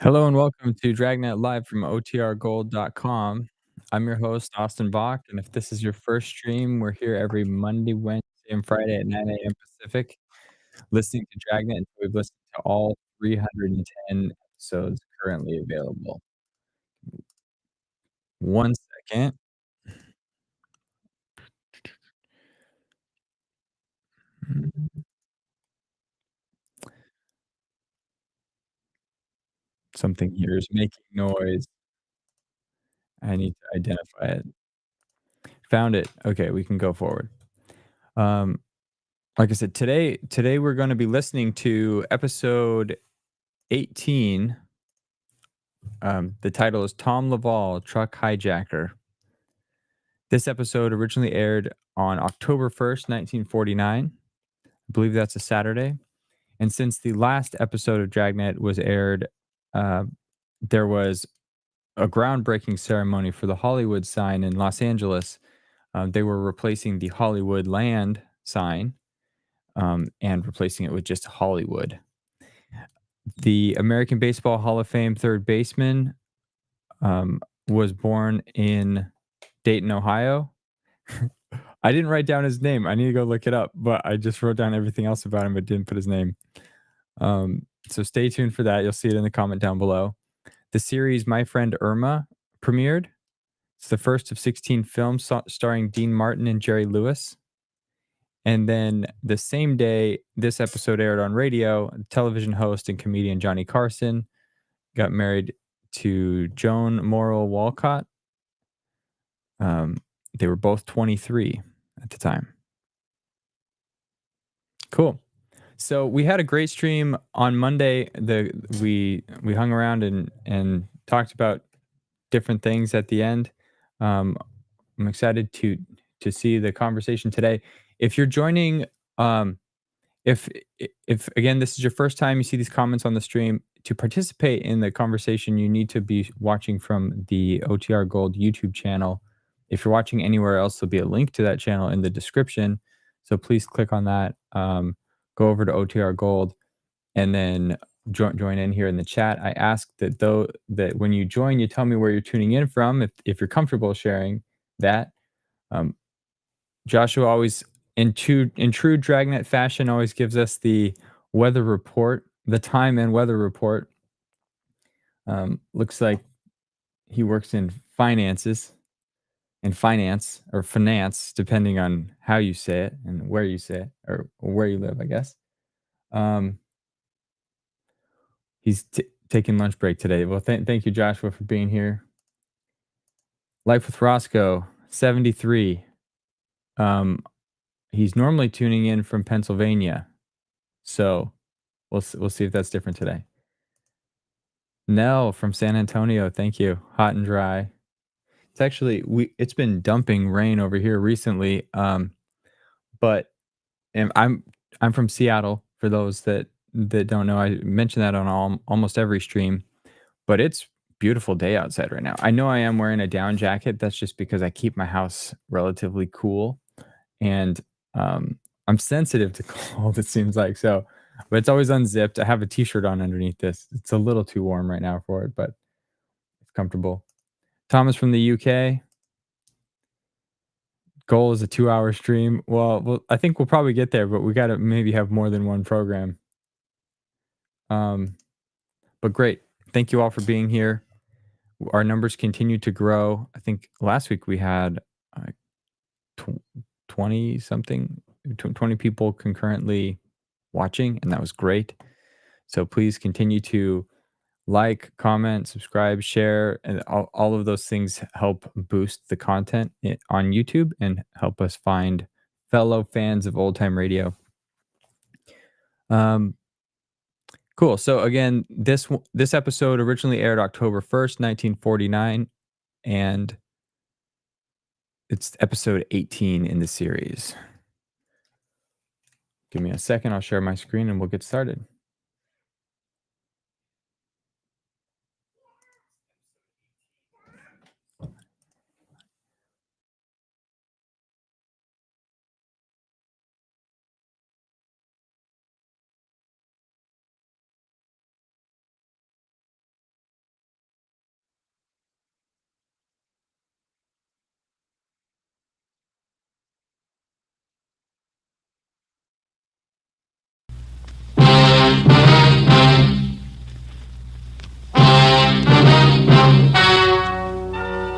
Hello and welcome to Dragnet Live from OTRGold.com. I'm your host, Austin Bach, and if this is your first stream, we're here every Monday, Wednesday, and Friday at 9 a.m. Pacific, listening to Dragnet until we've listened to all 310 episodes currently available. One second. Something here is making noise. I need to identify it. Found it. Okay, we can go forward. Um, like I said, today we're going to be listening to episode 18. The title is Tom Laval, Truck Hijacker. This episode originally aired on October 1st, 1949. I believe that's a Saturday. And since the last episode of Dragnet was aired, uh, there was a groundbreaking ceremony for the Hollywood sign in Los Angeles. They were replacing the Hollywood land sign and replacing it with just Hollywood. The American Baseball Hall of Fame third baseman was born in Dayton, Ohio. I didn't write down his name. I need to go look it up, but I just wrote down everything else about him, but didn't put his name. So stay tuned for that. You'll see it in the comment down below. The series My Friend Irma premiered. It's the first of 16 films starring Dean Martin and Jerry Lewis. And then the same day this episode aired on radio, television host and comedian Johnny Carson got married to Joan Morrill Walcott. They were both 23 at the time. Cool. So we had a great stream on Monday. We hung around and talked about different things at the end. Um, I'm excited to see the conversation today. If you're joining, um, if if again this is your first time you see these comments on the stream, to participate in the conversation, you need to be watching from the OTR Gold YouTube channel. If you're watching anywhere else, there'll be a link to that channel in the description. So please click on that. Go over to OTR Gold and then join in here in the chat. I ask that when you join, you tell me where you're tuning in from, if you're comfortable sharing that. Um, Joshua always, in true Dragnet fashion, always gives us the weather report, the time and weather report. Looks like he works in finance or finance, depending on how you say it and where you say it or where you live, I guess. Um, he's taking lunch break today. Well, thank you, Joshua, for being here. Life with Roscoe, 73. Um, he's normally tuning in from Pennsylvania, so we'll see if that's different today. Nell from San Antonio, thank you. Hot and dry. It's been dumping rain over here recently. But and I'm from Seattle. For those that don't know, I mention that on almost every stream. But it's beautiful day outside right now. I know I am wearing a down jacket. That's just because I keep my house relatively cool, and I'm sensitive to cold. It seems like so, but it's always unzipped. I have a t-shirt on underneath this. It's a little too warm right now for it, but it's comfortable. Thomas from the UK. Goal is a 2-hour stream. Well, I think we'll probably get there, but we got to maybe have more than one program. Um, but great. Thank you all for being here. Our numbers continue to grow. I think last week we had uh, 20 something, 20 people concurrently watching, and that was great. So please continue to like, comment, subscribe, share, and all of those things help boost the content on YouTube and help us find fellow fans of old time radio. Um, cool. So again, this episode originally aired October 1st, 1949, and it's episode 18 in the series. Give me a second. I'll share my screen and we'll get started.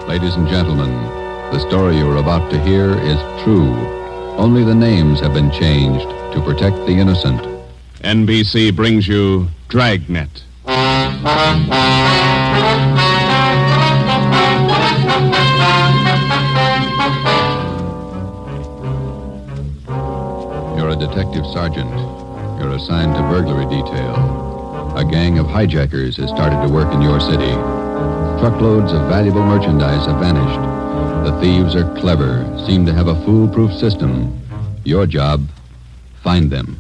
Ladies and gentlemen, the story you are about to hear is true. Only the names have been changed to protect the innocent. NBC brings you Dragnet. You're a detective sergeant. You're assigned to burglary detail. A gang of hijackers has started to work in your city. Truckloads of valuable merchandise have vanished. The thieves are clever, seem to have a foolproof system. Your job, find them.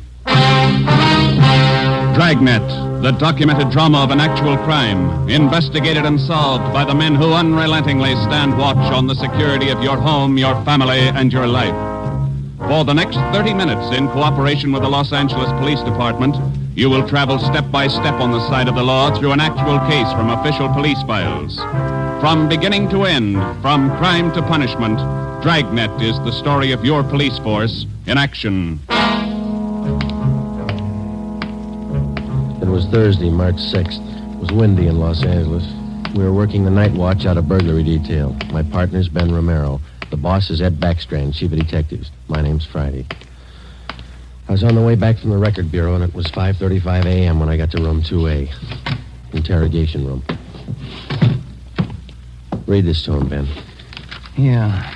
Dragnet, the documented drama of an actual crime, investigated and solved by the men who unrelentingly stand watch on the security of your home, your family, and your life. For the next 30 minutes, in cooperation with the Los Angeles Police Department, you will travel step by step on the side of the law through an actual case from official police files. From beginning to end, from crime to punishment, Dragnet is the story of your police force in action. It was Thursday, March 6th. It was windy in Los Angeles. We were working the night watch out of burglary detail. My partner's Ben Romero. The boss is Ed Backstrand, chief of detectives. My name's Friday. I was on the way back from the record bureau, and it was 5:35 a.m. when I got to room 2A. Interrogation room. Read this to him, Ben. Yeah.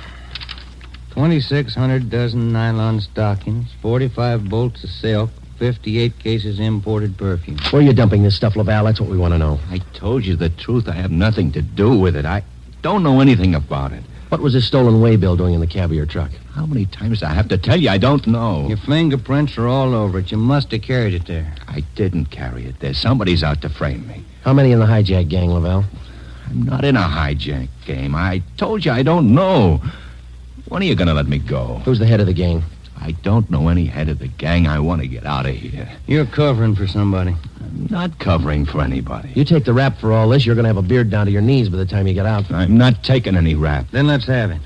2,600 dozen nylon stockings, 45 bolts of silk, 58 cases imported perfume. Where are you dumping this stuff, Laval? That's what we want to know. I told you the truth. I have nothing to do with it. I don't know anything about it. What was this stolen waybill doing in the cab of your truck? How many times do I have to tell you? I don't know. Your fingerprints are all over it. You must have carried it there. I didn't carry it there. Somebody's out to frame me. How many in the hijack gang, Laval? I'm not in a hijack game. I told you I don't know. When are you going to let me go? Who's the head of the gang? I don't know any head of the gang. I want to get out of here. You're covering for somebody. I'm not covering for anybody. You take the rap for all this, you're going to have a beard down to your knees by the time you get out. I'm not taking any rap. Then let's have it.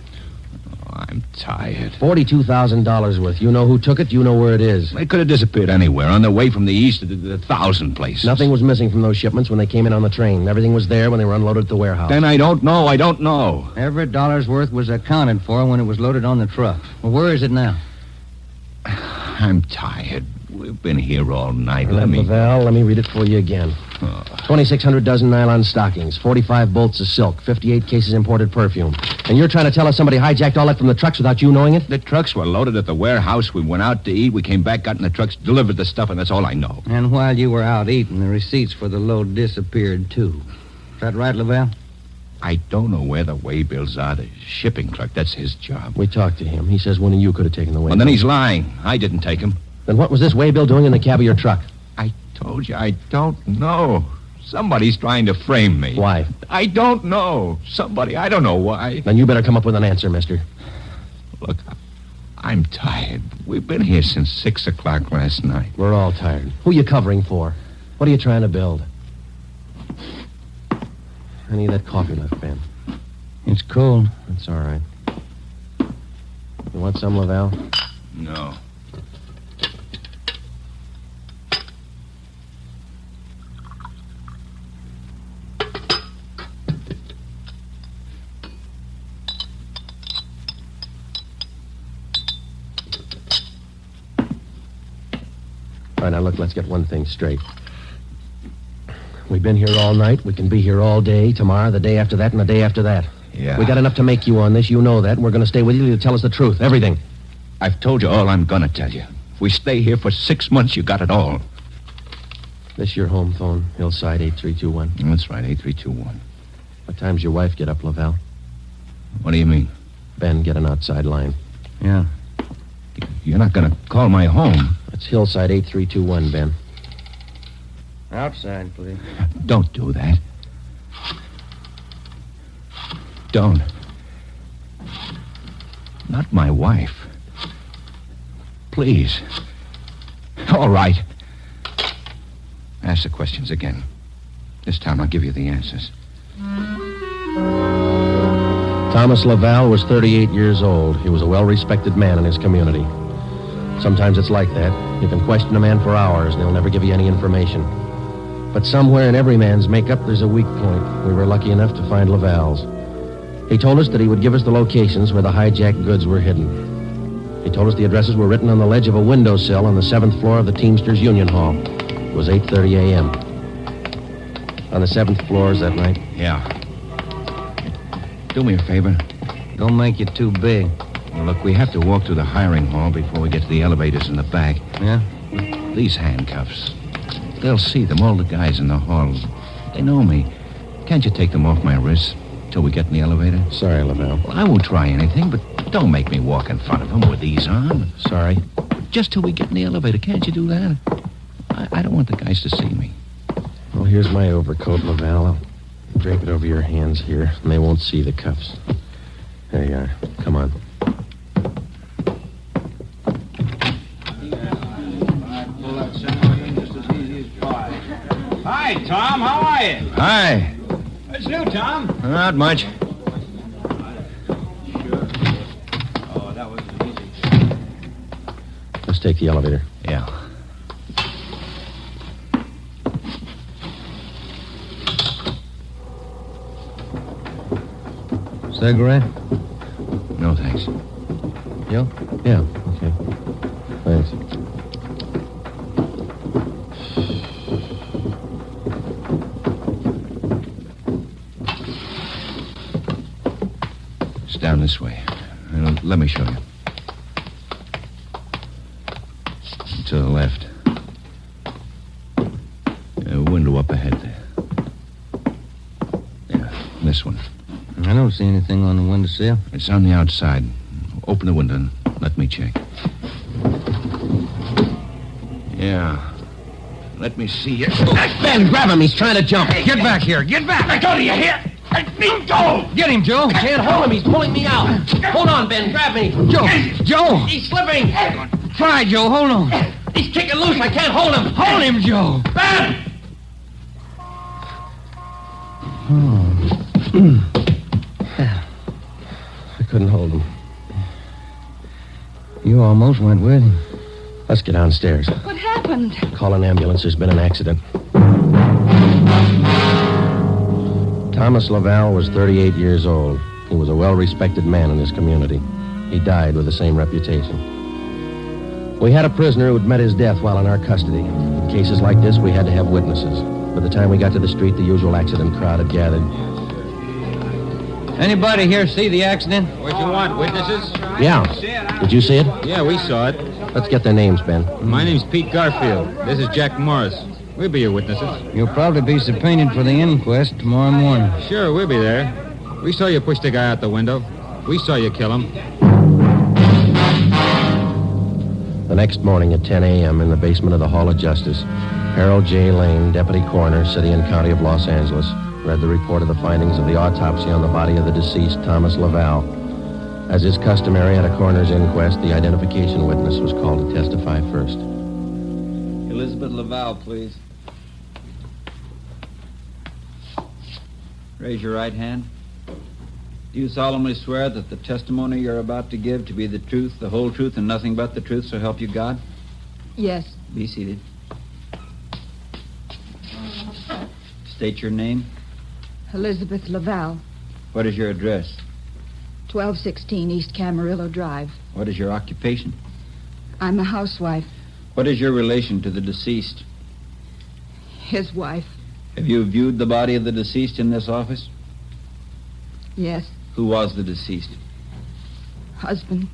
Oh, I'm tired. $42,000 worth. You know who took it, you know where it is. They could have disappeared anywhere, on their way from the east to the 1,000 places. Nothing was missing from those shipments when they came in on the train. Everything was there when they were unloaded at the warehouse. Then I don't know. I don't know. Every dollar's worth was accounted for when it was loaded on the truck. Well, where is it now? I'm tired. We've been here all night. Laval, let me read it for you again. 2,600 dozen nylon stockings, 45 bolts of silk, 58 cases imported perfume. And you're trying to tell us somebody hijacked all that from the trucks without you knowing it? The trucks were loaded at the warehouse. We went out to eat. We came back, got in the trucks, delivered the stuff, and that's all I know. And while you were out eating, the receipts for the load disappeared, too. Is that right, Laval? I don't know where the waybills are. The shipping clerk, that's his job. We talked to him. He says one of you could have taken the waybill. Well, then he's lying. I didn't take him. Then what was this waybill doing in the cab of your truck? I told you, I don't know. Somebody's trying to frame me. Why? I don't know. Somebody, I don't know why. Then you better come up with an answer, mister. Look, I'm tired. We've been here since 6 o'clock last night. We're all tired. Who are you covering for? What are you trying to build? Any of that coffee left, Ben? It's cold. That's all right. You want some, Laval? No. All right, now look, let's get one thing straight. We've been here all night. We can be here all day, tomorrow, the day after that, and the day after that. Yeah. We got enough to make you on this. You know that, and we're going to stay with you to tell us the truth, everything. I've told you all I'm going to tell you. If we stay here for 6 months, you got it all. This your home phone, Hillside 8321. That's right, 8321. What time's your wife get up, Laval? What do you mean? Ben, get an outside line. Yeah. You're not going to call my home. It's Hillside 8321, Ben. Outside, please. Don't do that. Don't. Not my wife. Please. All right. Ask the questions again. This time I'll give you the answers. Thomas Laval was 38 years old. He was a well-respected man in his community. Sometimes it's like that. You can question a man for hours, and he'll never give you any information. But somewhere in every man's makeup, there's a weak point. We were lucky enough to find Laval's. He told us that he would give us the locations where the hijacked goods were hidden. He told us the addresses were written on the ledge of a windowsill on the 7th floor of the Teamsters Union Hall. It was 8:30 a.m. On the 7th floor, is that right? Yeah. Do me a favor. Don't make it too big. Well, look, we have to walk through the hiring hall before we get to the elevators in the back. Yeah? These handcuffs. They'll see them, all the guys in the hall. They know me. Can't you take them off my wrists till we get in the elevator? Sorry, Laval. Well, I won't try anything, but don't make me walk in front of them with these on. Sorry. Just till we get in the elevator. Can't you do that? I don't want the guys to see me. Well, here's my overcoat, Laval. I'll drape it over your hands here, and they won't see the cuffs. There you are. Come on. Hi, Tom. How are you? Hi. What's new, Tom? Not much. Oh, that was easy. Let's take the elevator. Yeah. Cigarette? No, thanks. Joe? Yeah, okay. Thanks. It's down this way. Let me show you. To the left. A window up ahead there. Yeah, this one. I don't see anything on the windowsill. It's on the outside. Open the window and let me check. Yeah. Let me see you. Ben, grab him. He's trying to jump. Get back here. Get back. Let go. Do you hear? Let me go. Get him, Joe. Can't hold him. He's pulling me out. Hold on, Ben. Grab me. Joe! He's slipping. Try, Joe. Hold on. He's kicking loose. I can't hold him. Hold him, Joe. Ben! I couldn't hold him. You almost went with him. Let's get downstairs. What happened? Call an ambulance. There's been an accident. Thomas Laval was 38 years old. He was a well-respected man in his community. He died with the same reputation. We had a prisoner who'd met his death while in our custody. In cases like this, we had to have witnesses. By the time we got to the street, the usual accident crowd had gathered. Anybody here see the accident? What you want? Witnesses? Yeah. Did you see it? Yeah, we saw it. Let's get their names, Ben. My name's Pete Garfield. This is Jack Morris. We'll be your witnesses. You'll probably be subpoenaed for the inquest tomorrow morning. Sure, we'll be there. We saw you push the guy out the window. We saw you kill him. The next morning at 10 a.m. in the basement of the Hall of Justice, Harold J. Lane, Deputy Coroner, City and County of Los Angeles, read the report of the findings of the autopsy on the body of the deceased Thomas Laval. As is customary at a coroner's inquest, the identification witness was called to testify first. Elizabeth Laval, please. Raise your right hand. Do you solemnly swear that the testimony you're about to give to be the truth, the whole truth, and nothing but the truth, so help you God? Yes. Be seated. State your name. Elizabeth Laval, What is your address? 1216 East Camarillo Drive. What is your occupation? I'm a housewife. What is your relation to the deceased? His wife. Have you viewed the body of the deceased in this office? Yes. Who was the deceased? Husband.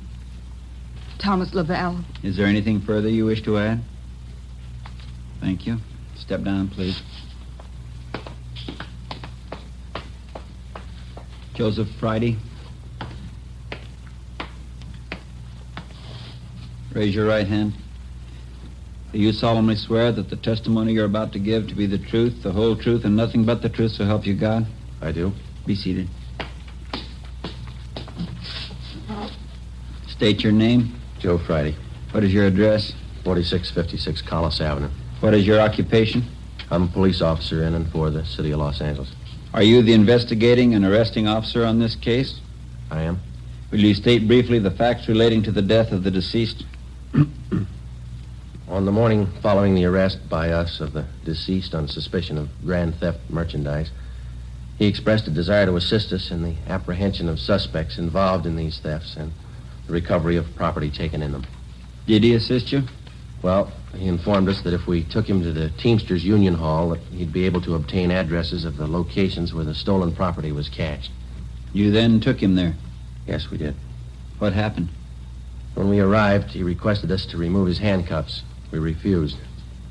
Thomas Laval. Is there anything further you wish to add? Thank you. Step down, please. Joseph Friday. Raise your right hand. Do you solemnly swear that the testimony you're about to give to be the truth, the whole truth, and nothing but the truth, so help you God? I do. Be seated. State your name. Joe Friday, What is your address? 4656 Collis Avenue. What is your occupation? I'm a police officer in and for the City of Los Angeles. Are you the investigating and arresting officer on this case? I am. Will you state briefly the facts relating to the death of the deceased? On the morning following the arrest by us of the deceased on suspicion of grand theft merchandise, He expressed a desire to assist us in the apprehension of suspects involved in these thefts and the recovery of property taken in them. Did he assist you? Well, he informed us that if we took him to the Teamsters Union Hall, that he'd be able to obtain addresses of the locations where the stolen property was cached. You then took him there. Yes, we did. What happened? When we arrived, he requested us to remove his handcuffs. We refused.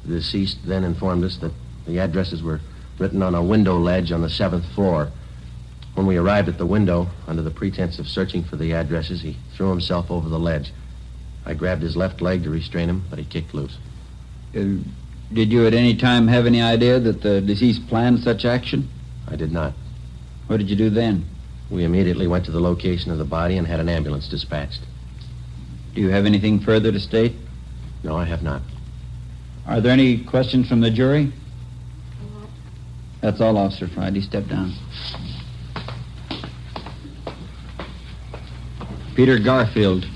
The deceased then informed us that the addresses were written on a window ledge on the 7th floor. When we arrived at the window, under the pretense of searching for the addresses, he threw himself over the ledge. I grabbed his left leg to restrain him, but he kicked loose. Did you at any time have any idea that the deceased planned such action? I did not. What did you do then? We immediately went to the location of the body and had an ambulance dispatched. Do you have anything further to state? No, I have not. Are there any questions from the jury? That's all, Officer Friday. Step down. Peter Garfield.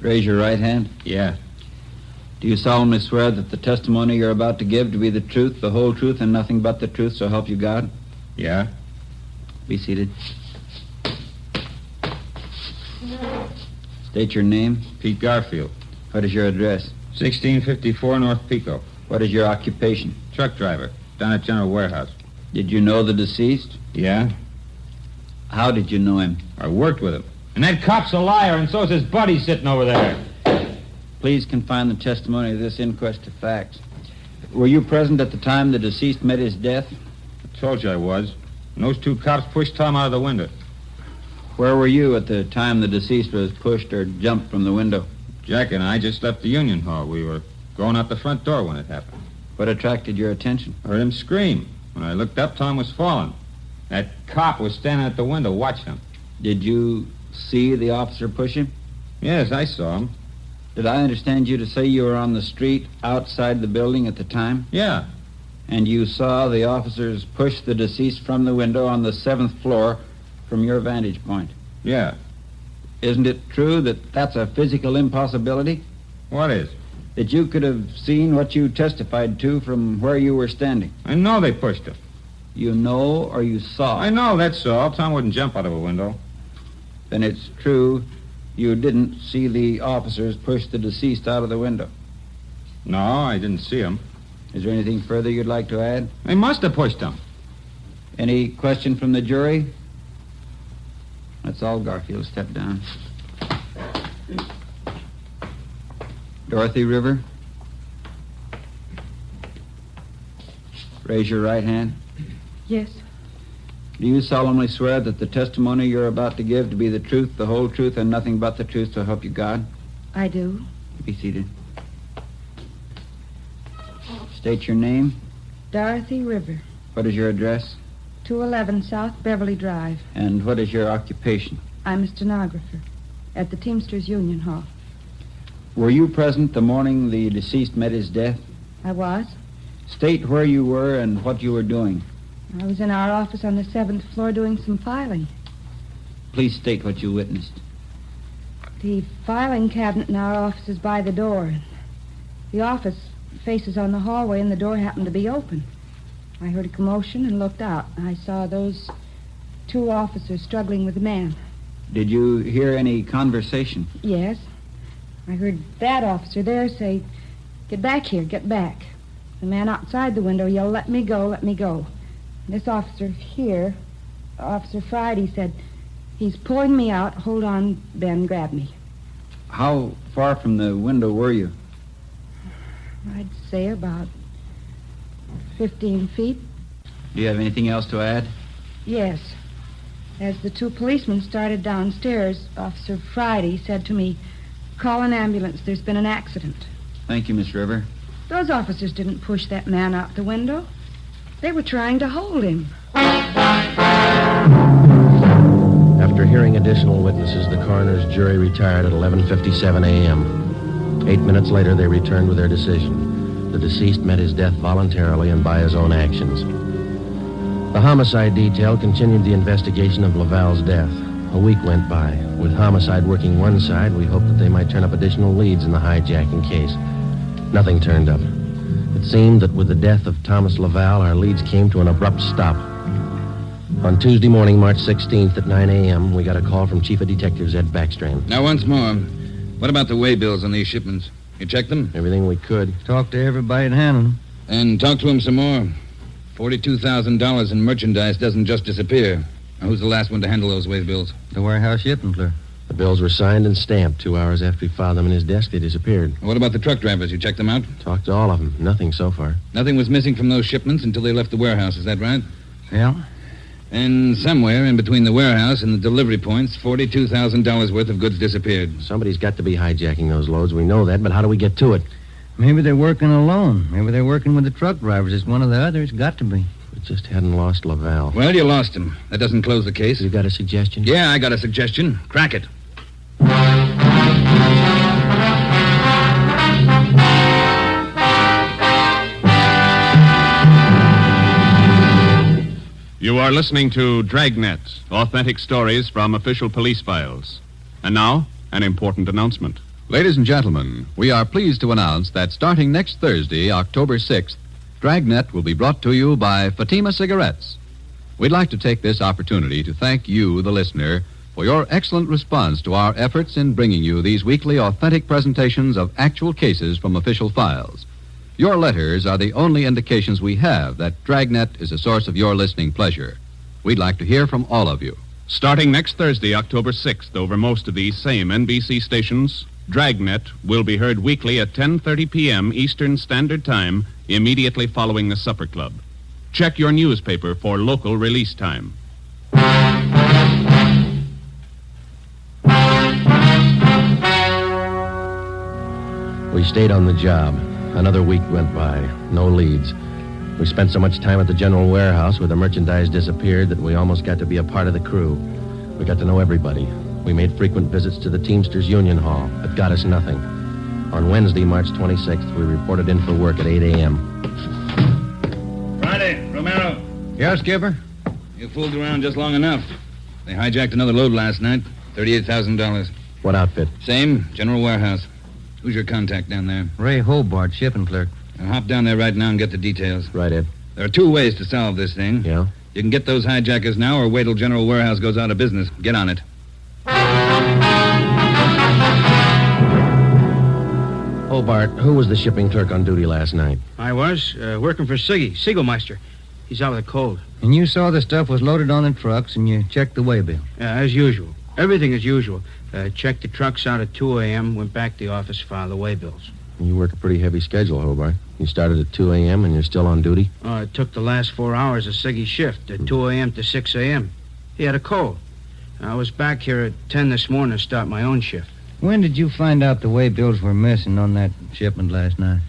Raise your right hand. Yeah. Do you solemnly swear that the testimony you're about to give to be the truth, the whole truth, and nothing but the truth, so help you God? Yeah? Be seated. State your name. Pete Garfield. What is your address? 1654 North Pico. What is your occupation? Truck driver. Down at General Warehouse. Did you know the deceased? Yeah? How did you know him? I worked with him. And that cop's a liar, and so's his buddy sitting over there. Please confine the testimony of this inquest to facts. Were you present at the time the deceased met his death? I told you I was. And those two cops pushed Tom out of the window. Where were you at the time the deceased was pushed or jumped from the window? Jack and I just left the Union Hall. We were going out the front door when it happened. What attracted your attention? I heard him scream. When I looked up, Tom was falling. That cop was standing at the window watching him. Did you see the officer push him? Yes, I saw him. Did I understand you to say you were on the street outside the building at the time? Yeah. And you saw the officers push the deceased from the window on the 7th floor from your vantage point? Yeah. Isn't it true that that's a physical impossibility? What is? That you could have seen what you testified to from where you were standing? I know they pushed him. You know or you saw? I know, that's all. Tom wouldn't jump out of a window. Then it's true you didn't see the officers push the deceased out of the window? No, I didn't see him. Is there anything further you'd like to add? They must have pushed him. Any question from the jury? That's all, Garfield. Step down. Dorothy River. Raise your right hand. Yes, Do you solemnly swear that the testimony you're about to give to be the truth, the whole truth, and nothing but the truth, so help you God? I do. Be seated. State your name. Dorothy River, What is your address? 211 South Beverly Drive. And what is your occupation? I'm a stenographer at the Teamsters Union Hall. Were you present the morning the deceased met his death? I was. State where you were and what you were doing. I was in our office on the 7th floor doing some filing. Please state what you witnessed. The filing cabinet in our office is by the door. The office faces on the hallway, and the door happened to be open. I heard a commotion and looked out. I saw those two officers struggling with a man. Did you hear any conversation? Yes. I heard that officer there say, "Get back here, get back." The man outside the window yelled, "Let me go, let me go." This officer here, Officer Friday, said, "He's pulling me out. Hold on, Ben, grab me." How far from the window were you? I'd say about 15 feet. Do you have anything else to add? Yes. As the two policemen started downstairs, Officer Friday said to me, "Call an ambulance. There's been an accident." Thank you, Miss River. Those officers didn't push that man out the window. They were trying to hold him. After hearing additional witnesses, the coroner's jury retired at 11:57 a.m. 8 minutes later, they returned with their decision. The deceased met his death voluntarily and by his own actions. The homicide detail continued the investigation of Laval's death. A week went by. With homicide working one side, we hoped that they might turn up additional leads in the hijacking case. Nothing turned up. It seemed that with the death of Thomas Laval, our leads came to an abrupt stop. On Tuesday morning, March 16th at 9 a.m., we got a call from Chief of Detectives Ed Backstrand. Now, once more, what about the way bills on these shipments? You checked them? Everything we could. Talk to everybody and handle them. And talk to him some more. $42,000 in merchandise doesn't just disappear. Now, who's the last one to handle those way bills? The warehouse shipping clerk. The bills were signed and stamped. 2 hours after he filed them in his desk, they disappeared. What about the truck drivers? You checked them out? Talked to all of them. Nothing so far. Nothing was missing from those shipments until they left the warehouse. Is that right? Yeah. And somewhere in between the warehouse and the delivery points, $42,000 worth of goods disappeared. Somebody's got to be hijacking those loads. We know that, but how do we get to it? Maybe they're working alone. Maybe they're working with the truck drivers. It's one of the others. Got to be. We just hadn't lost Laval. Well, you lost him. That doesn't close the case. You got a suggestion? Yeah, I got a suggestion. Crack it. You are listening to Dragnet, authentic stories from official police files. And now, an important announcement. Ladies and gentlemen, we are pleased to announce that starting next Thursday, October 6th, Dragnet will be brought to you by Fatima Cigarettes. We'd like to take this opportunity to thank you, the listener, for your excellent response to our efforts in bringing you these weekly authentic presentations of actual cases from official files. Your letters are the only indications we have that Dragnet is a source of your listening pleasure. We'd like to hear from all of you. Starting next Thursday, October 6th, over most of these same NBC stations, Dragnet will be heard weekly at 10:30 p.m. Eastern Standard Time, immediately following the Supper Club. Check your newspaper for local release time. We stayed on the job. Another week went by. No leads. We spent so much time at the general warehouse where the merchandise disappeared that we almost got to be a part of the crew. We got to know everybody. We made frequent visits to the Teamsters Union Hall, but got us nothing. On Wednesday, March 26th, we reported in for work at 8 a.m. Friday, Romero. Yeah, Skipper? You fooled around just long enough. They hijacked another load last night. $38,000. What outfit? Same, general warehouse. Who's your contact down there? Ray Hobart, shipping clerk. Now hop down there right now and get the details. Right, Ed. There are 2 ways to solve this thing. Yeah? You can get those hijackers now or wait till General Warehouse goes out of business. Get on it. Hobart, who was the shipping clerk on duty last night? I was, working for Siggy, Siegelmeister. He's out with a cold. And you saw the stuff was loaded on the trucks and you checked the waybill. As usual. Everything as usual. Checked the trucks out at 2 a.m., went back to the office, filed the waybills. You work a pretty heavy schedule, Hobart. You started at 2 a.m. and you're still on duty? It took the last 4 hours of Siggy's shift, at 2 a.m. to 6 a.m. He had a cold. I was back here at 10 this morning to start my own shift. When did you find out the waybills were missing on that shipment last night?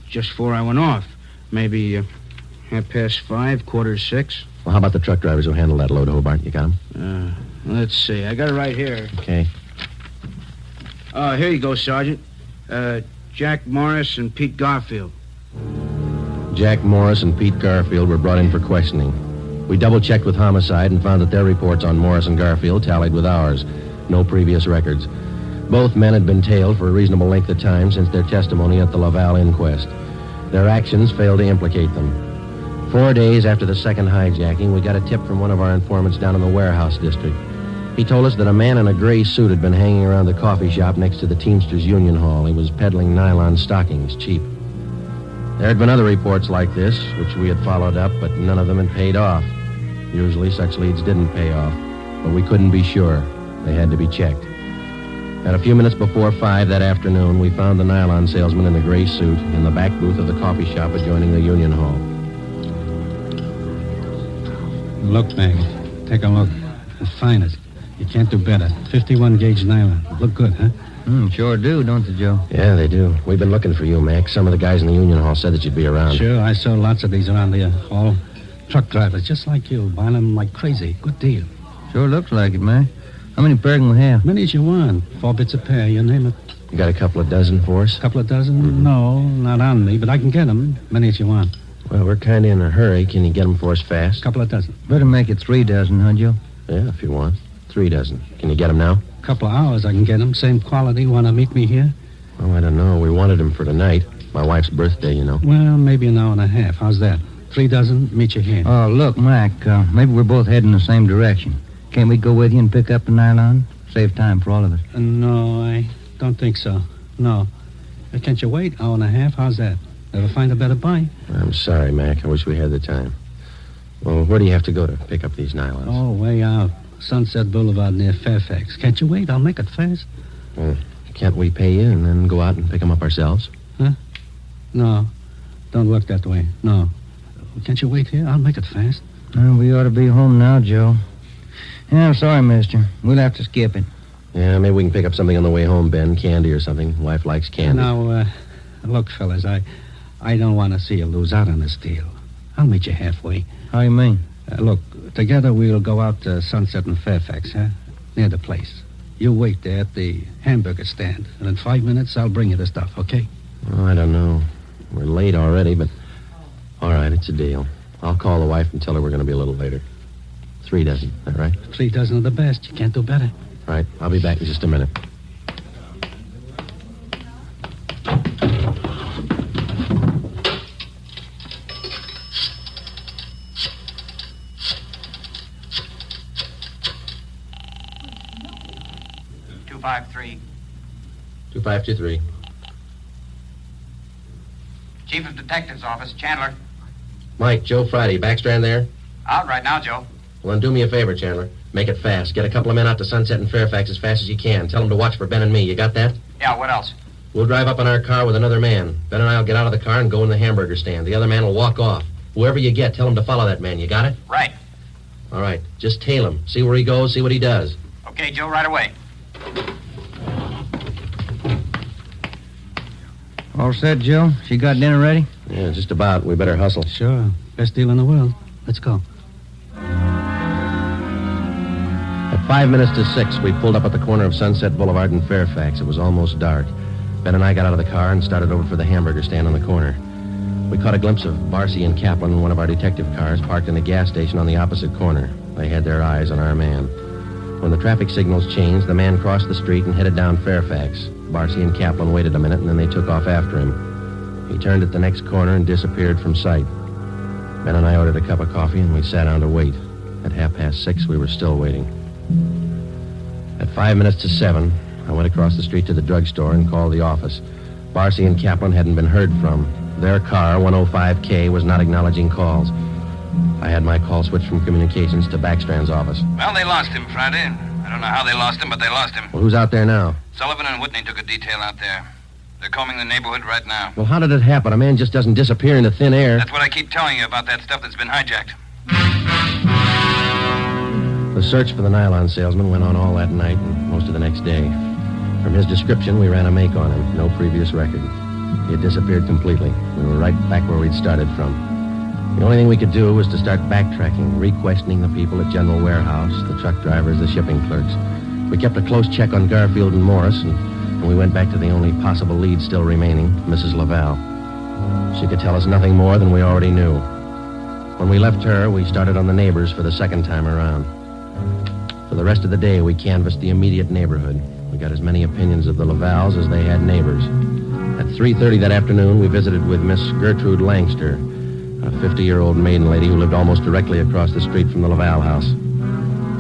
Just before I went off. Maybe 5:30, 5:45. Well, how about the truck drivers who handled that load, Hobart? You got them? Let's see. I got it right here. Okay. Here you go, Sergeant. Jack Morris and Pete Garfield. Jack Morris and Pete Garfield were brought in for questioning. We double-checked with Homicide and found that their reports on Morris and Garfield tallied with ours. No previous records. Both men had been tailed for a reasonable length of time since their testimony at the Laval inquest. Their actions failed to implicate them. 4 days after the second hijacking, we got a tip from one of our informants down in the warehouse district. He told us that a man in a gray suit had been hanging around the coffee shop next to the Teamsters Union Hall. He was peddling nylon stockings, cheap. There had been other reports like this, which we had followed up, but none of them had paid off. Usually such leads didn't pay off, but we couldn't be sure. They had to be checked. At a few minutes before 5 that afternoon, we found the nylon salesman in the gray suit in the back booth of the coffee shop adjoining the Union Hall. Look, Maggie. Take a look. It's fine. You can't do better. 51-gauge nylon. Look good, huh? Sure do, don't they, Joe? Yeah, they do. We've been looking for you, Mac. Some of the guys in the Union Hall said that you'd be around. Sure, I saw lots of these around the hall. Truck drivers, just like you, buying them like crazy. Good deal. Sure looks like it, man. How many pair can we have? Many as you want. 4 bits a pair, you name it. You got a couple of dozen for us? Couple of dozen? No, not on me, but I can get them. Many as you want. Well, we're kind of in a hurry. Can you get them for us fast? Couple of dozen. Better make it 3 dozen, huh, Joe? Yeah, if you want. 3 dozen. Can you get them now? Couple of hours I can get them. Same quality. Want to meet me here? Oh, I don't know. We wanted them for tonight. My wife's birthday, you know. Well, maybe an hour and a half. How's that? 3 dozen, meet you here. Oh, look, Mac, maybe we're both heading the same direction. Can't we go with you and pick up the nylon? Save time for all of us. No, I don't think so. No. Can't you wait? Hour and a half? How's that? Never find a better buy? I'm sorry, Mac. I wish we had the time. Well, where do you have to go to pick up these nylons? Oh, way out. Sunset Boulevard near Fairfax. Can't you wait? I'll make it fast. Can't we pay you and then go out and pick them up ourselves? Huh? No. Don't work that way. No. Can't you wait here? I'll make it fast. We ought to be home now, Joe. Yeah, I'm sorry, mister. We'll have to skip it. Yeah, maybe we can pick up something on the way home, Ben. Candy or something. Wife likes candy. Now, look, fellas, I don't want to see you lose out on this deal. I'll meet you halfway. How you mean? Look, together we'll go out to Sunset and Fairfax, huh? Near the place. You wait there at the hamburger stand, and in 5 minutes I'll bring you the stuff, okay? Oh, I don't know. We're late already, but... All right, it's a deal. I'll call the wife and tell her we're going to be a little later. 3 dozen, is that right? 3 dozen of the best. You can't do better. All right, I'll be back in just a minute. .253. 2523. Chief of Detectives Office, Chandler. Mike, Joe Friday, Backstrand there? Out right now, Joe. Well, then do me a favor, Chandler. Make it fast. Get a couple of men out to Sunset and Fairfax as fast as you can. Tell them to watch for Ben and me. You got that? Yeah, what else? We'll drive up in our car with another man. Ben and I will get out of the car and go in the hamburger stand. The other man will walk off. Whoever you get, tell him to follow that man. You got it? Right. All right. Just tail him. See where he goes, see what he does. Okay, Joe, right away. All set, Joe? She got dinner ready? Yeah, just about. We better hustle. Sure. Best deal in the world. Let's go. At 5 minutes to 6, we pulled up at the corner of Sunset Boulevard and Fairfax. It was almost dark. Ben and I got out of the car and started over for the hamburger stand on the corner. We caught a glimpse of Barcy and Kaplan in one of our detective cars parked in a gas station on the opposite corner. They had their eyes on our man. When the traffic signals changed, the man crossed the street and headed down Fairfax. Barcy and Kaplan waited a minute, and then they took off after him. He turned at the next corner and disappeared from sight. Ben and I ordered a cup of coffee, and we sat down to wait. At 6:30, we were still waiting. At 5 minutes to 7, I went across the street to the drugstore and called the office. Barcy and Kaplan hadn't been heard from. Their car, 105K, was not acknowledging calls. I had my call switched from communications to Backstrand's office. Well, they lost him Friday. I don't know how they lost him, but they lost him. Well, who's out there now? Sullivan and Whitney took a detail out there. They're combing the neighborhood right now. Well, how did it happen? A man just doesn't disappear into thin air. That's what I keep telling you about that stuff that's been hijacked. The search for the nylon salesman went on all that night and most of the next day. From his description, we ran a make on him. No previous record. He had disappeared completely. We were right back where we'd started from. The only thing we could do was to start backtracking, re-questioning the people at General Warehouse, the truck drivers, the shipping clerks. We kept a close check on Garfield and Morris, and we went back to the only possible lead still remaining, Mrs. Laval. She could tell us nothing more than we already knew. When we left her, we started on the neighbors for the second time around. For the rest of the day, we canvassed the immediate neighborhood. We got as many opinions of the Lavals as they had neighbors. At 3:30 that afternoon, we visited with Miss Gertrude Langster, a 50-year-old maiden lady who lived almost directly across the street from the Laval house.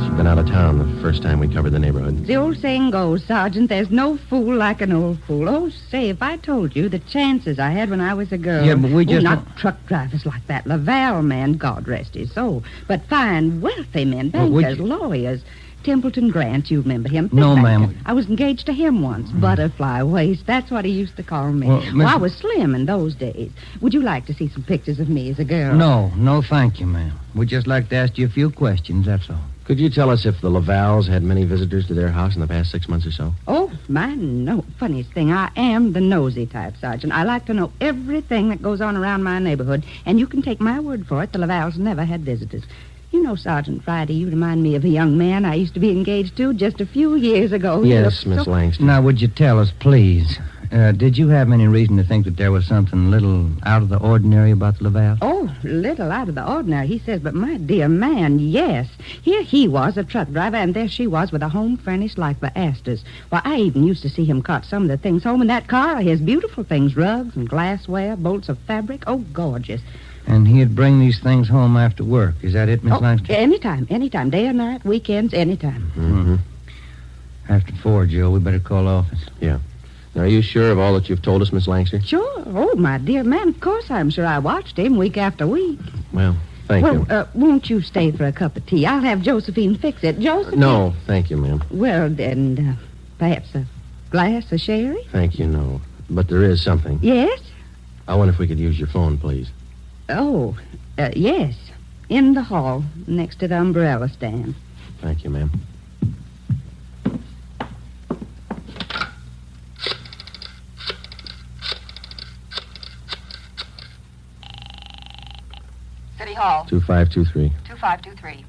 She'd been out of town the first time we covered the neighborhood. The old saying goes, Sergeant, there's no fool like an old fool. Oh, say, if I told you the chances I had when I was a girl. Yeah, but we just... not truck drivers like that. Laval man, God rest his soul. But fine, wealthy men, bankers, lawyers. Templeton Grant, you remember him? No, banker. ma'am. I was engaged to him once. Butterfly waist, that's what he used to call me. Well, I was slim in those days. Would you like to see some pictures of me as a girl? No, thank you, ma'am. We'd just like to ask you a few questions, that's all. Could you tell us if the Lavals had many visitors to their house in the past 6 months or so? Oh, my no. Funniest thing, I am the nosy type, Sergeant. I like to know everything that goes on around my neighborhood, and you can take my word for it, the Lavals never had visitors. You know, Sergeant Friday, you remind me of a young man I used to be engaged to just a few years ago. Yes, Miss Langston. Now, would you tell us, please, Did you have any reason to think that there was something a little out of the ordinary about Laval? Oh, little out of the ordinary, he says, but my dear man, yes. Here he was, a truck driver, and there she was with a home furnished like the Astors. Why, I even used to see him cart some of the things home in that car, his beautiful things, rugs and glassware, bolts of fabric. Oh, gorgeous. And he'd bring these things home after work. Is that it, Miss Langston? Anytime, day or night, weekends, anytime. Mm-hmm. After 4, Joe, we better call office. Yeah. Now, are you sure of all that you've told us, Miss Langster? Sure. Oh, my dear man, of course I'm sure. I watched him week after week. Well, thank you. Won't you stay for a cup of tea? I'll have Josephine fix it. Josephine? No, thank you, ma'am. Well, then, perhaps a glass of sherry? Thank you, no. But there is something. Yes? I wonder if we could use your phone, please. Oh, yes. In the hall, next to the umbrella stand. Thank you, ma'am. City Hall. 2523. 2523.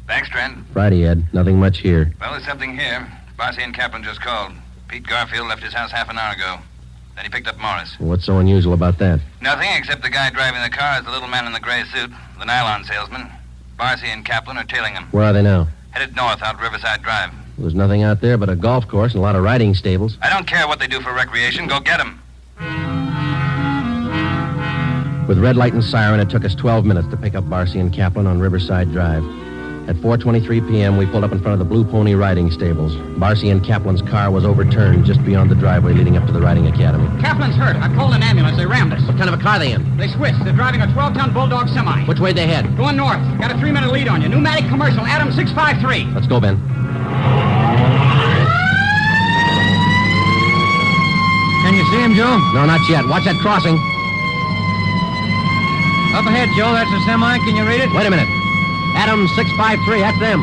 Thanks, Trent. Friday, Ed. Nothing much here. Well, there's something here. Barcy and Kaplan just called. Pete Garfield left his house half an hour ago. Then he picked up Morris. What's so unusual about that? Nothing, except the guy driving the car is the little man in the gray suit, the nylon salesman. Barcy and Kaplan are tailing him. Where are they now? Headed north out Riverside Drive. There's nothing out there but a golf course and a lot of riding stables. I don't care what they do for recreation. Go get them. With red light and siren, it took us 12 minutes to pick up Barcy and Kaplan on Riverside Drive. At 4:23 p.m., we pulled up in front of the Blue Pony riding stables. Barcy and Kaplan's car was overturned just beyond the driveway leading up to the riding academy. Kaplan's hurt. I called an ambulance. They rammed us. What kind of a car are they in? They switched. They're driving a 12-ton Bulldog semi. Which way they head? Going north. Got a 3-minute lead on you. Pneumatic commercial. Adam 653. Let's go, Ben. Can you see him, Joe? No, not yet. Watch that crossing. Up ahead, Joe. That's a semi. Can you read it? Wait a minute. Adam 653. That's them.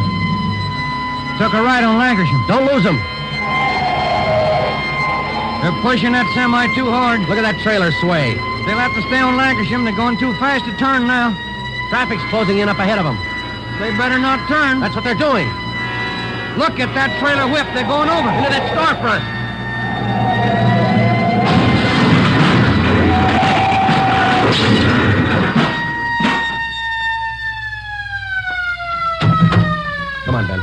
Took a right on Lancashire. Don't lose them. They're pushing that semi too hard. Look at that trailer sway. They'll have to stay on Lancashire. They're going too fast to turn now. Traffic's closing in up ahead of them. They better not turn. That's what they're doing. Look at that trailer whip. They're going over. Into that storefront. Come on, Ben.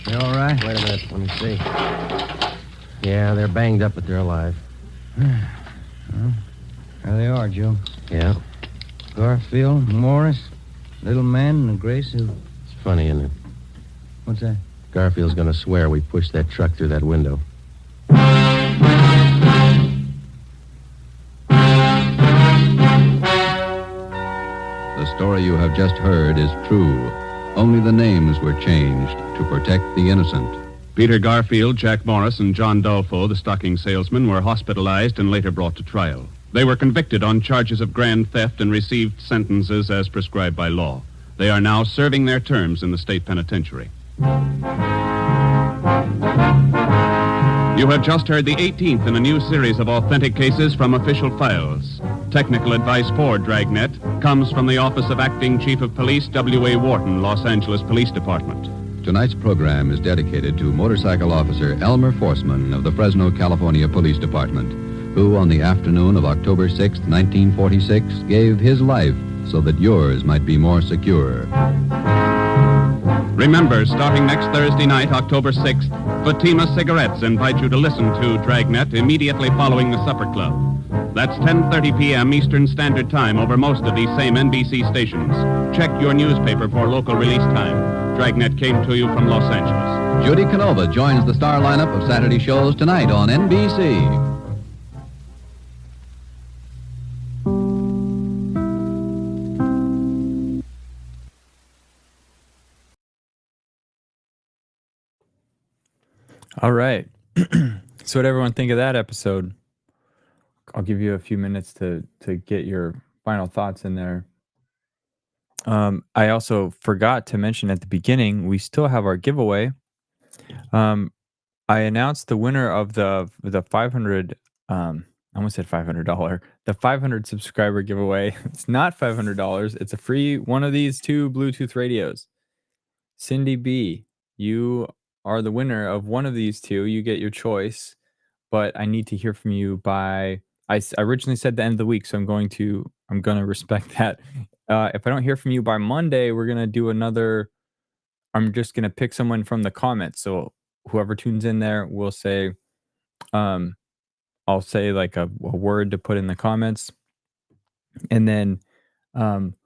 You all right? Wait a minute. Let me see. Yeah, they're banged up, but they're alive. Well, there they are, Joe. Yeah. Garfield, Morris, little man in a gray suit. It's funny, isn't it? What's that? Garfield's going to swear we pushed that truck through that window. The story you have just heard is true. Only the names were changed to protect the innocent. Peter Garfield, Jack Morris, and John Dolfo, the stocking salesman, were hospitalized and later brought to trial. They were convicted on charges of grand theft and received sentences as prescribed by law. They are now serving their terms in the state penitentiary. You have just heard the 18th in a new series of authentic cases from official files. Technical advice for Dragnet comes from the Office of Acting Chief of Police W.A. Wharton, Los Angeles Police Department. Tonight's program is dedicated to motorcycle officer Elmer Forsman of the Fresno, California Police Department, who on the afternoon of October 6, 1946, gave his life so that yours might be more secure. Remember, starting next Thursday night, October 6th, Fatima Cigarettes invite you to listen to Dragnet immediately following the Supper Club. That's 10:30 p.m. Eastern Standard Time over most of these same NBC stations. Check your newspaper for local release time. Dragnet came to you from Los Angeles. Judy Canova joins the star lineup of Saturday shows tonight on NBC. All right. So what everyone think of that episode? I'll give you a few minutes to get your final thoughts in there. I also forgot to mention at the beginning, we still have our giveaway. I announced the winner of the 500 I almost said $500. The 500 subscriber giveaway. It's not $500. It's a free one of these two Bluetooth radios. Cindy B, you are the winner of one of these two. You get your choice, but I need to hear from you by. I originally said the end of the week, so I'm gonna respect that. If I don't hear from you by Monday, we're gonna do another. I'm just gonna pick someone from the comments. So whoever tunes in there will say, um, I'll say like a word to put in the comments, and then um,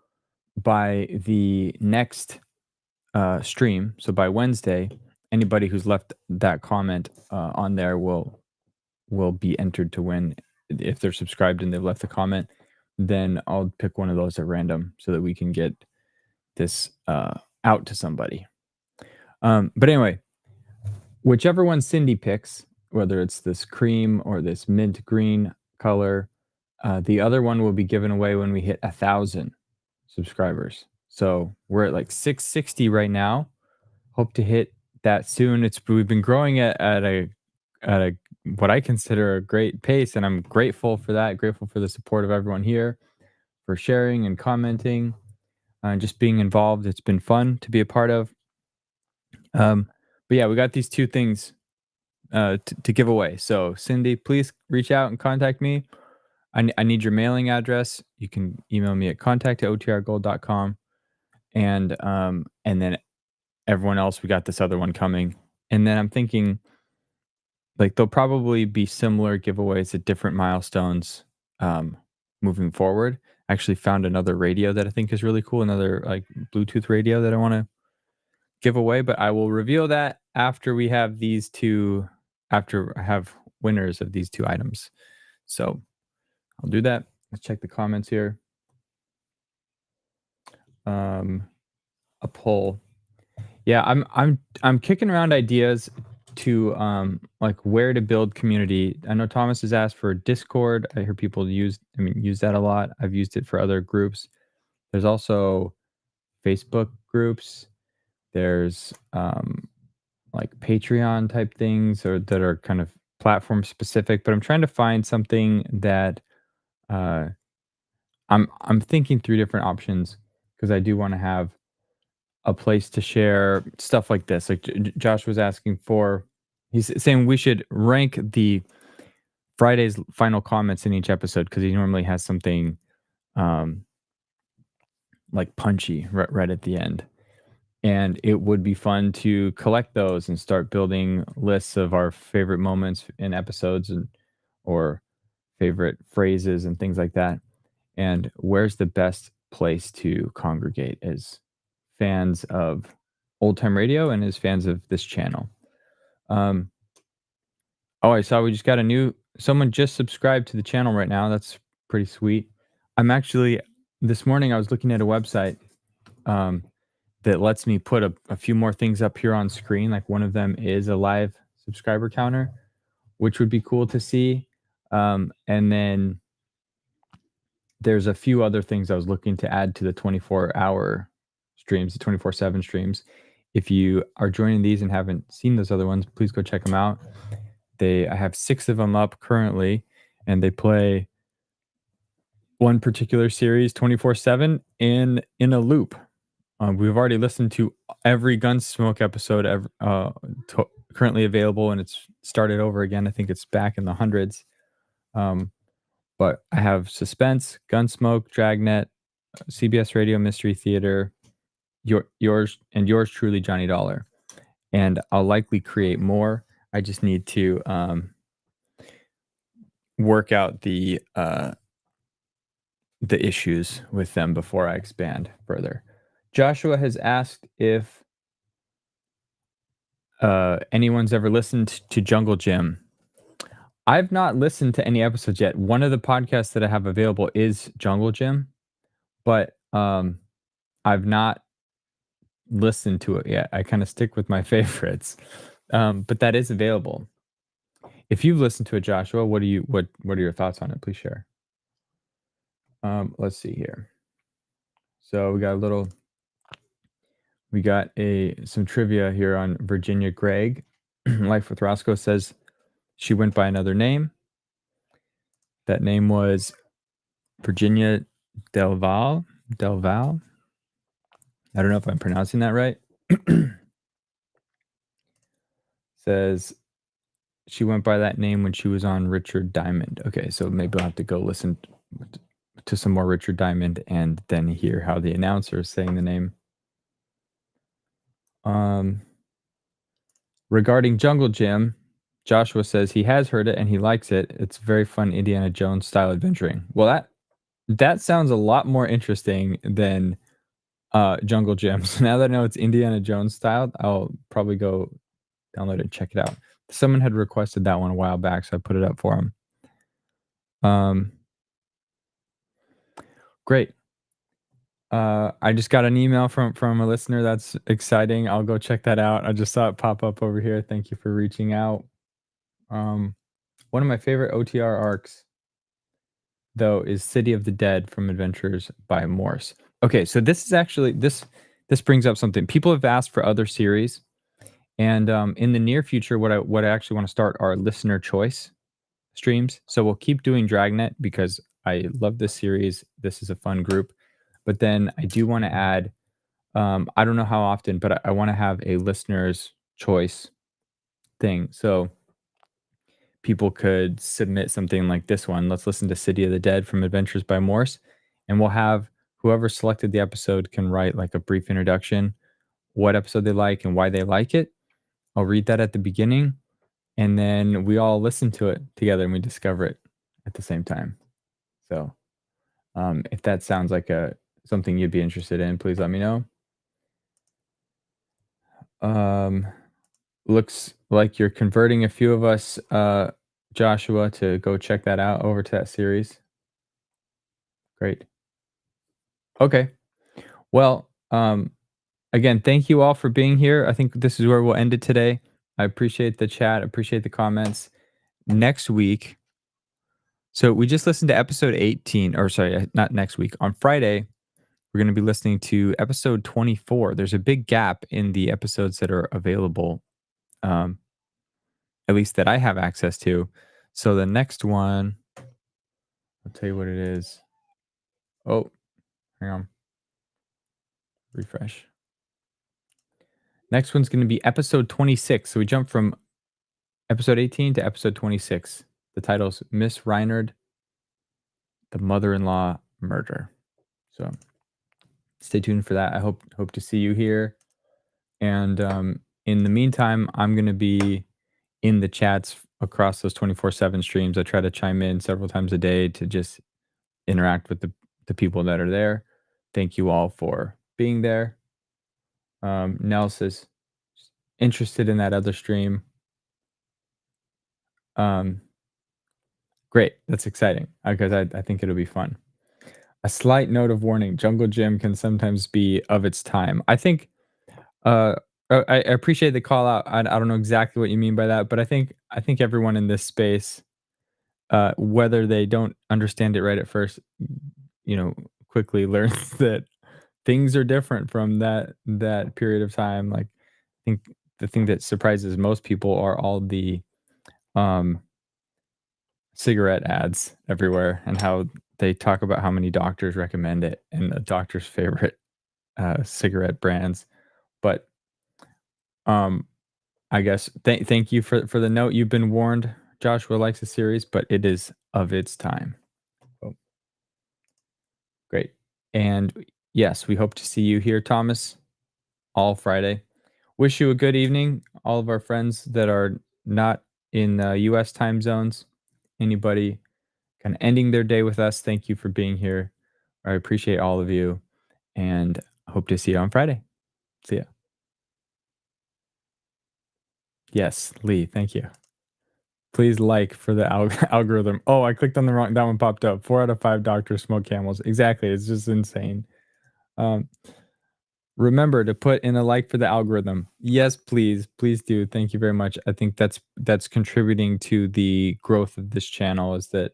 by the next stream, so by Wednesday, anybody who's left that comment on there will be entered to win. If they're subscribed and they've left a comment, then I'll pick one of those at random so that we can get this out to somebody. But anyway, whichever one Cindy picks, whether it's this cream or this mint green color, the other one will be given away when we hit 1,000 subscribers. So we're at like 660 right now. Hope to hit that soon. We've been growing at a what I consider a great pace, and I'm grateful for that. Grateful for the support of everyone here, for sharing and commenting, and just being involved. It's been fun to be a part of. But yeah, we got these two things to give away. So Cindy, please reach out and contact me. I need your mailing address. You can email me at contact@otrgold.com. And then everyone else, we got this other one coming. And then I'm thinking, like, there'll probably be similar giveaways at different milestones moving forward. I actually found another radio that I think is really cool, another like Bluetooth radio that I want to give away, but I will reveal that after we have these two, after I have winners of these two items. So I'll do that. Let's check the comments here. A poll. Yeah, I'm kicking around ideas to like where to build community. I know Thomas has asked for Discord. I hear people use that a lot. I've used it for other groups. There's also Facebook groups. There's like Patreon type things or that are kind of platform specific, but I'm trying to find something that I'm thinking through different options because I do want to have a place to share stuff like this. Like Josh was asking for, he's saying we should rank the Friday's final comments in each episode because he normally has something like punchy right at the end. And it would be fun to collect those and start building lists of our favorite moments in episodes or favorite phrases and things like that. And where's the best place to congregate as fans of old time radio and as fans of this channel. Oh, I saw we just got someone just subscribed to the channel right now. That's pretty sweet. This morning I was looking at a website that lets me put a few more things up here on screen. Like one of them is a live subscriber counter, which would be cool to see. And then there's a few other things I was looking to add to the 24-hour streams, the 24/7 streams. If you are joining these and haven't seen those other ones, please go check them out. I have 6 of them up currently, and they play one particular series 24/7 in a loop. We've already listened to every Gunsmoke episode currently available, and it's started over again. I think it's back in the hundreds. But I have Suspense, Gunsmoke, Dragnet, CBS Radio Mystery Theater, yours truly, Johnny Dollar. And I'll likely create more. I just need to work out the issues with them before I expand further. Joshua has asked if anyone's ever listened to Jungle Gym. I've not listened to any episodes yet. One of the podcasts that I have available is Jungle Gym, but I've not listened to it yet. I kind of stick with my favorites, but that is available. If you've listened to it, Joshua, what are your thoughts on it? Please share. Let's see here. So we got some trivia here on Virginia Gregg. Life with Roscoe says she went by another name. That name was Virginia Delval. I don't know if I'm pronouncing that right. says she went by that name when she was on Richard Diamond. Okay, so maybe I'll have to go listen to some more Richard Diamond and then hear how the announcer is saying the name. Regarding Jungle Gym, Joshua says he has heard it and he likes it. It's very fun Indiana Jones style adventuring. Well, that sounds a lot more interesting than Jungle Gym. So now that I know it's Indiana Jones style, I'll probably go download it and check it out. Someone had requested that one a while back, so I put it up for him. Great. I just got an email from a listener. That's exciting. I'll go check that out. I just saw it pop up over here. Thank you for reaching out. One of my favorite OTR arcs, though, is City of the Dead from Adventures by Morse. Okay, so this is actually this brings up something. People have asked for other series, and in the near future, what I actually want to start are listener choice streams. So we'll keep doing Dragnet because I love this series. This is a fun group. But then I do want to add, I don't know how often, but I want to have a listener's choice thing. So people could submit something like this one. Let's listen to City of the Dead from Adventures by Morse. And we'll have whoever selected the episode can write like a brief introduction, what episode they like and why they like it. I'll read that at the beginning. And then we all listen to it together and we discover it at the same time. So if that sounds like something you'd be interested in, please let me know. Looks like you're converting a few of us, Joshua, to go check that out over to that series. Great. Okay. Well, again, thank you all for being here. I think this is where we'll end it today. I appreciate the chat. Appreciate the comments. Next week, so we just listened to episode 18, or sorry, not next week. On Friday, we're going to be listening to episode 24. There's a big gap in the episodes that are available, at least that I have access to. So the next one, I'll tell you what it is. Oh, hang on. Refresh. Next one's going to be episode 26. So we jump from episode 18 to episode 26. The title's Miss Reinard, the Mother-in-Law Murder. So stay tuned for that. I hope to see you here. And in the meantime, I'm going to be in the chats across those 24/7 streams. I try to chime in several times a day to just interact with the people that are there. Thank you all for being there. Nels is interested in that other stream. Great. That's exciting because I think it'll be fun. A slight note of warning, Jungle Gym can sometimes be of its time. I think I appreciate the call out. I don't know exactly what you mean by that, but I think everyone in this space, whether they don't understand it right at first, quickly learns that things are different from that period of time. Like, I think the thing that surprises most people are all the cigarette ads everywhere and how they talk about how many doctors recommend it and the doctor's favorite cigarette brands. But I guess thank you for the note. You've been warned. Joshua likes the series, but it is of its time. Oh. Great. And yes, we hope to see you here, Thomas, all Friday. Wish you a good evening. All of our friends that are not in U.S. time zones, anybody kind of ending their day with us, thank you for being here. I appreciate all of you and hope to see you on Friday. See ya. Yes, Lee, thank you. Please like for the algorithm. Oh, I clicked on the wrong, that one popped up. 4 out of 5 doctors smoke Camels. Exactly, it's just insane. Remember to put in a like for the algorithm. Yes, please do. Thank you very much. I think that's contributing to the growth of this channel is that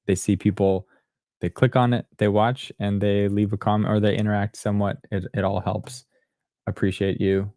they see people, they click on it, they watch, and they leave a comment or they interact somewhat. It all helps. Appreciate you.